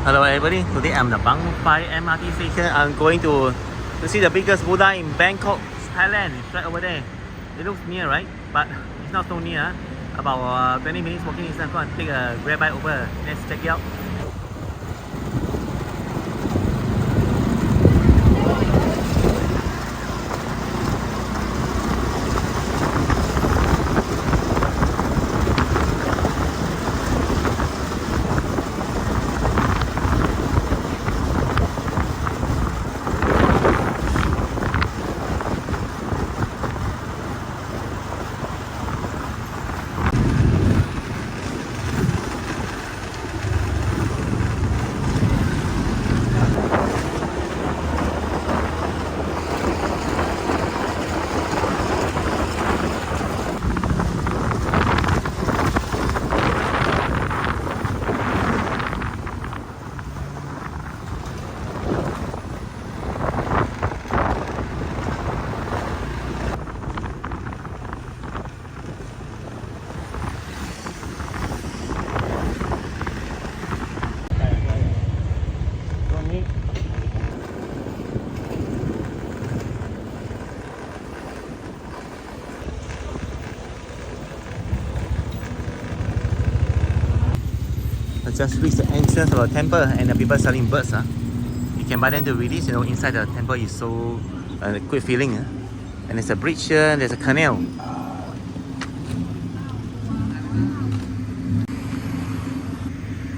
Hello everybody, today I'm the Bangkok MRT station. I'm going to see the biggest Buddha in Bangkok, Thailand. It's right over there. It looks near, right? But it's not so near. About 20 minutes walking distance. I'm going to take a grab bike over. Let's check it out. I just reached the entrance of the temple and the people selling birds. You can buy them to release. Inside the temple is so good feeling. And there's a bridge here, there's a canal.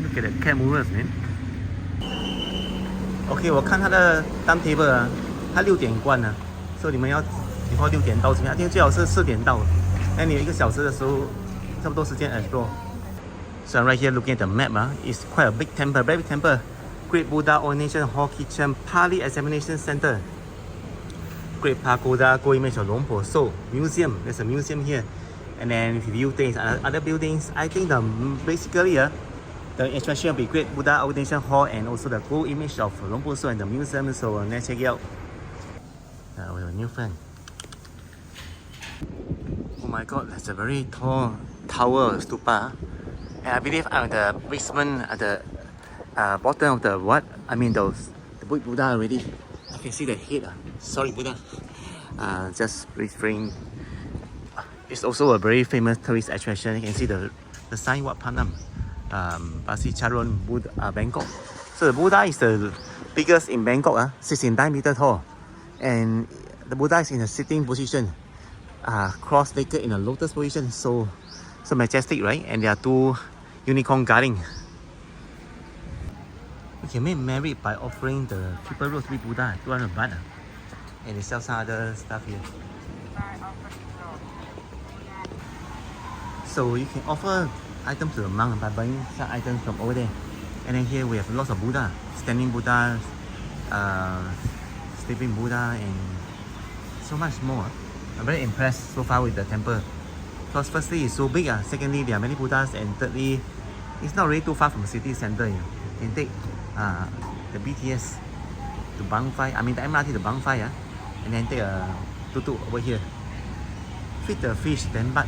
Look at the cat movers, man. Okay, 我看它的 timetable 它6点关了，所以你们要以后6点到这边，最好是4点到。那你有1个小时的时候，差不多时间 explore。So right here looking at the map, it's quite a big temple, very big temple. Great Buddha Ordination Hall Kitchen, Pali Examination Center. Great Pagoda, Go Image of Luang Por Chok Museum. There's a museum here. And then if you view things, other buildings, I think basically the attraction will be Great Buddha Ordination Hall and also the Go Image of Luang Por Chok and the museum. So let's check it out. With a new friend. Oh my god, that's a very tall tower stupa. And I believe I'm the basement at the bottom of the the big Buddha already. I can see the head. Sorry, Buddha. Just refrain. It's also a very famous tourist attraction. You can see the sign Wat Paknam Bangkok. So the Buddha is the biggest in Bangkok, 69 meters tall. And the Buddha is in a sitting position, cross-legged in a lotus position. So majestic, right? And there are 2 unicorn guarding. You can make merit by offering the triple rose big Buddha 200 baht. And they sell some other stuff here. So you can offer items to the monk by buying some items from over there. And then here we have lots of Buddha, standing Buddha, sleeping Buddha, and so much more. I'm very impressed so far with the temple. Because firstly, it's so big. Secondly, there are many Buddhas. And thirdly, it's not really too far from the city center. You can take the BTS to Bangkok, the MRT to Bangkok, and then take a tuk-tuk over here. Feed the fish, then but.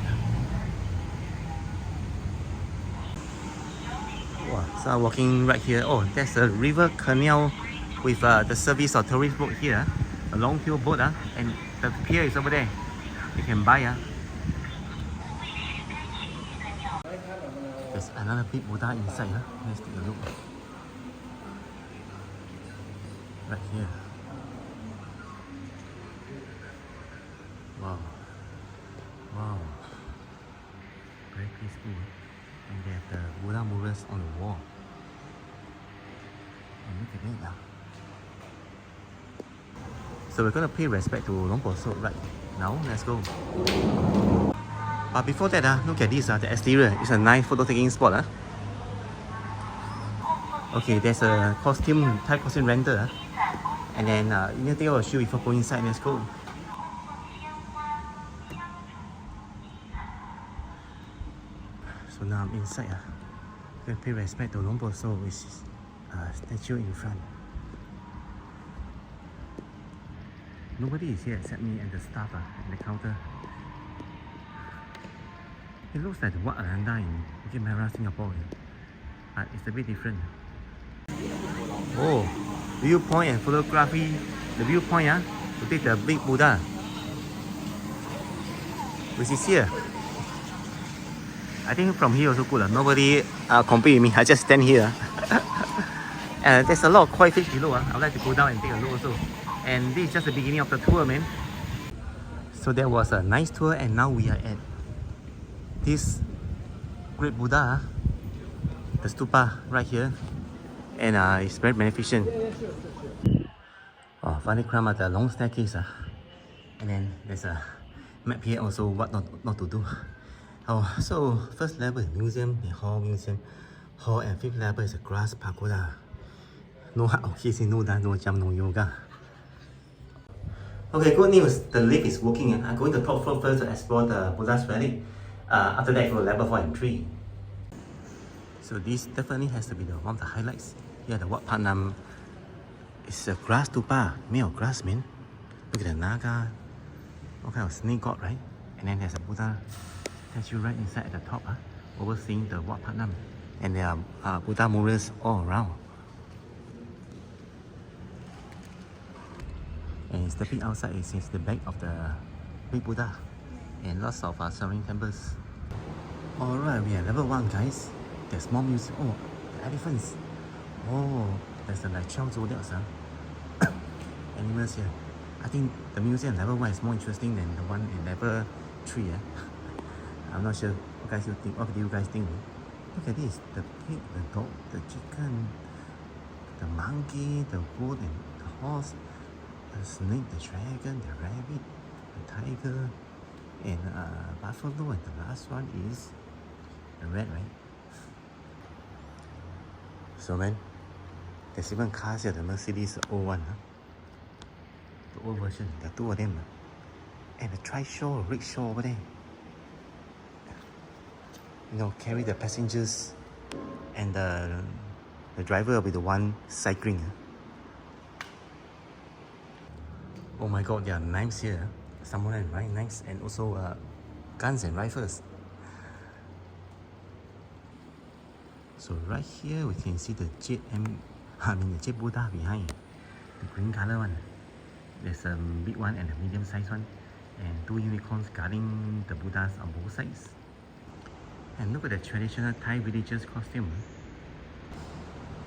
Wow, so I'm walking right here. Oh, there's a river canal with the service of tourist boat here. A long tail boat, and the pier is over there. You can buy. There's another big Buddha inside. Let's take a look. Right here. Wow. Wow. Very peaceful. And they have the Buddha murals on the wall. And look at that. So we're going to pay respect to Luang Por Chok right now. Let's go. But before that, look at this, the exterior. It's a nice photo taking spot. Okay, there's a Thai costume rental. And then you need to take out a shoe before going inside. Let's go. So now I'm inside. I'm going to pay respect to Luang Por Chok, which is a statue in front. Nobody is here except me and the staff at the counter. It looks like the Wat Paknam in Bukit Merah, Singapore, but it's a bit different. Oh, viewpoint and photography. The viewpoint, to take the big Buddha, which is here. I think from here also good. Nobody compete with me. I just stand here. There's a lot of koi fish below. I'd like to go down and take a look also. And this is just the beginning of the tour, man. So that was a nice tour, and now we are at this great Buddha, the stupa right here, and it's very magnificent. Oh, finally climb up the long staircase, and then there's a map here also what not to do. Oh, so first level is museum, the hall, and fifth level is a grass pagoda. No hard no dance, no jump, no yoga. Okay, good news. The lift is working. I'm going to top floor first to explore the Buddha's relic. After that, for level 4 and 3. So this definitely has to be one of the highlights. Yeah, the Wat Paknam. It's a grass stupa, made of grass, man. Look at the naga. What kind of snake god, right? And then there's a Buddha statue right inside at the top, overseeing the Wat Paknam. And there are Buddha murals all around. And stepping outside is the back of the big Buddha. And lots of surrounding temples. Alright, we are level 1, guys. There's more music. Oh, the elephants. Oh, there's the like 12 zodiacs. Animals here. I think the museum level 1 is more interesting than the one in level 3. I'm not sure. What do you guys think? Look at this. The pig, the dog, the chicken, the monkey, the goat, and the horse, the snake, the dragon, the rabbit, the tiger, and buffalo, and the last one is the rat, right? So man, there's even cars here, the Mercedes old one, the old version, there are 2 of them, and the trishaw, rickshaw over there. You know, carry the passengers, and the driver will be the one cycling. Oh my god, there are knives here, samurai knives, and also guns and rifles. So right here we can see the Jade Buddha behind, the green color one. There's a big one and a medium sized one, and 2 unicorns guarding the Buddhas on both sides. And look at the traditional Thai villagers costume.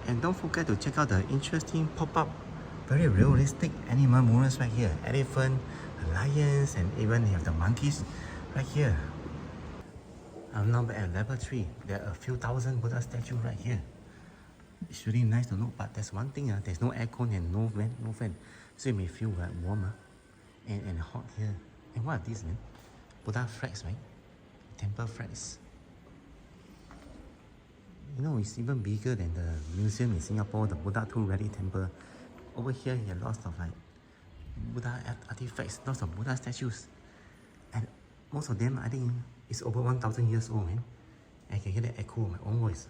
And don't forget to check out the interesting pop-up, very realistic animal murals right here. Elephant, lions, and even you have the monkeys right here. I'm now at level 3. There are a few thousand Buddha statues right here. It's really nice to look, but there's one thing, there's no aircon and no fan. So you may feel warmer and hot here. And what are these, man? Buddha flags, right? Temple flags. You know, it's even bigger than the museum in Singapore, the Buddha Two Relic Temple. Over here, you have lots of Buddha artifacts, lots of Buddha statues. And most of them, I think, is over 1,000 years old, man. I can hear the echo of my own voice.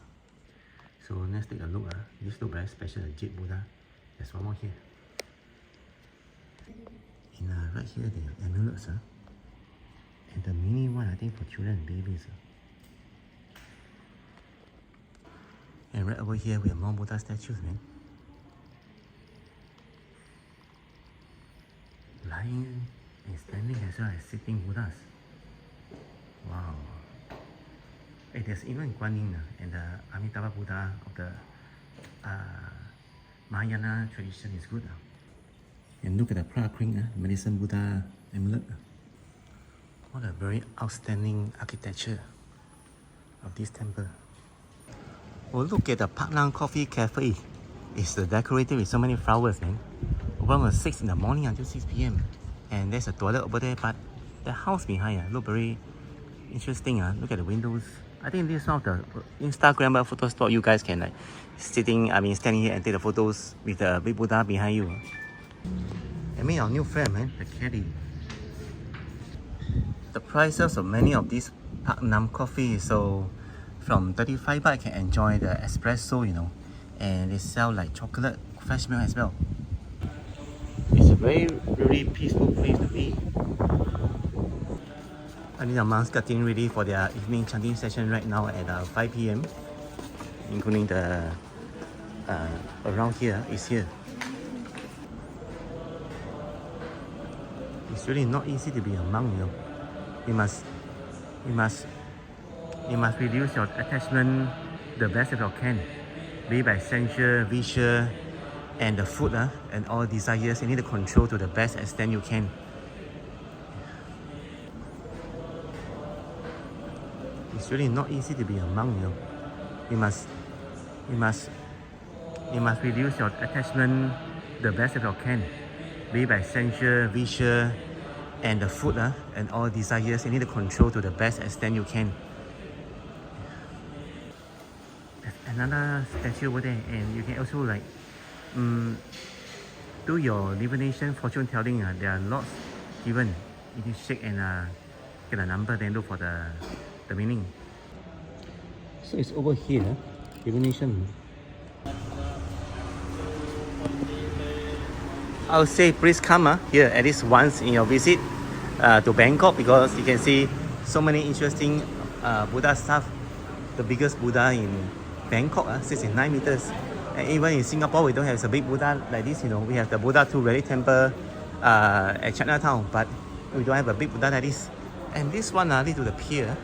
So let's take a look. This looks very special, the Jade Buddha. There's one more here. And right here, the amulets. And the mini one, I think, for children and babies. And right over here, we have more Buddha statues, man. Lying and standing as well as sitting Buddhas. Wow. Hey, there's even Guan Yin and the Amitabha Buddha of the Mahayana tradition is good. And look at the Pra Kring, medicine Buddha amulet. What a very outstanding architecture of this temple. Oh, look at the Paknam Coffee Cafe. It's decorated with so many flowers, man. Open from 6 in the morning until 6 p.m. And there's a toilet over there, but the house behind look very interesting. Look at the windows. I think this is one of the Instagram photo spot you guys can standing here and take the photos with the big Buddha behind you. I mean, our new friend, man, the caddy. The prices of many of these Paknam coffee, so from 35 baht, I can enjoy the espresso, you know, and they sell like chocolate, fresh milk as well. It's a very, really peaceful place to be. I think the monks getting ready for their evening chanting session right now at 5 p.m, including the around here is here. It's really not easy to be a monk, you know. You must reduce your attachment the best that you can, be it by sensual, visual, and the food, and all desires. You need to control to the best extent you can. It's really not easy to be a monk, you know. You must reduce your attachment the best that you can, be it by sensual, visual, and the food, and all desires. You need to control to the best extent you can. There's another statue over there, and you can also like do your divination, fortune telling. There are lots given. You can shake and get a number, then look for the meaning. So it's over here, divination. I would say please come here at least once in your visit to Bangkok, because you can see so many interesting Buddha stuff. The biggest Buddha in Bangkok, 69 meters. And even in Singapore, we don't have a big Buddha like this. You know, we have the Buddha Two Relic Temple at Chinatown, but we don't have a big Buddha like this. And this one leads to the pier.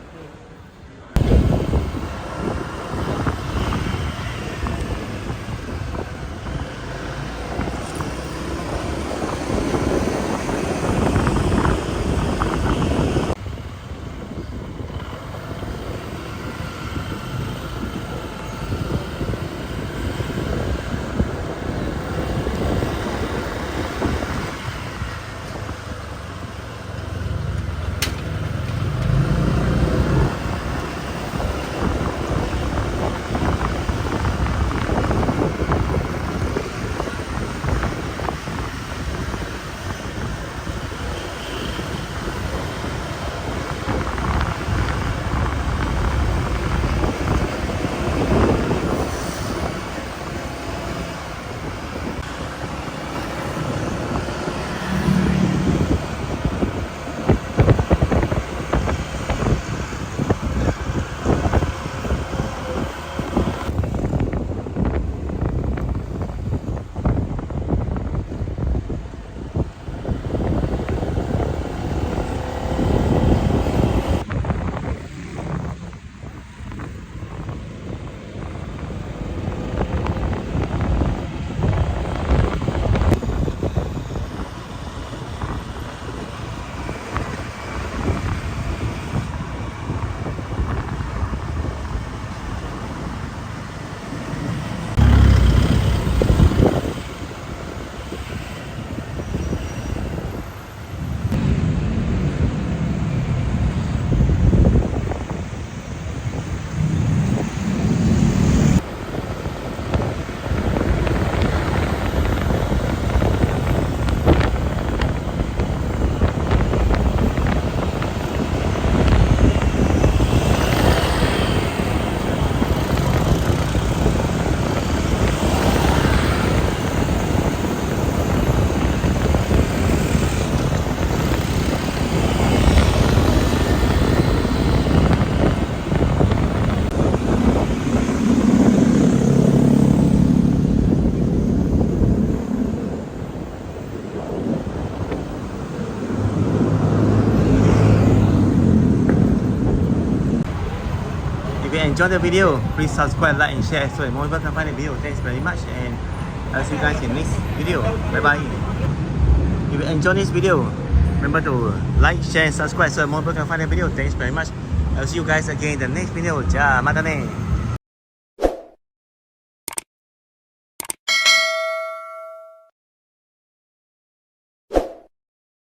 If you enjoyed the video, please subscribe, like, and share so that more people can find the video. Thanks very much, and I'll see you guys in the next video. Bye bye. If you enjoyed this video, remember to like, share, and subscribe so that more people can find the video. Thanks very much. I'll see you guys again in the next video. Ja, matane.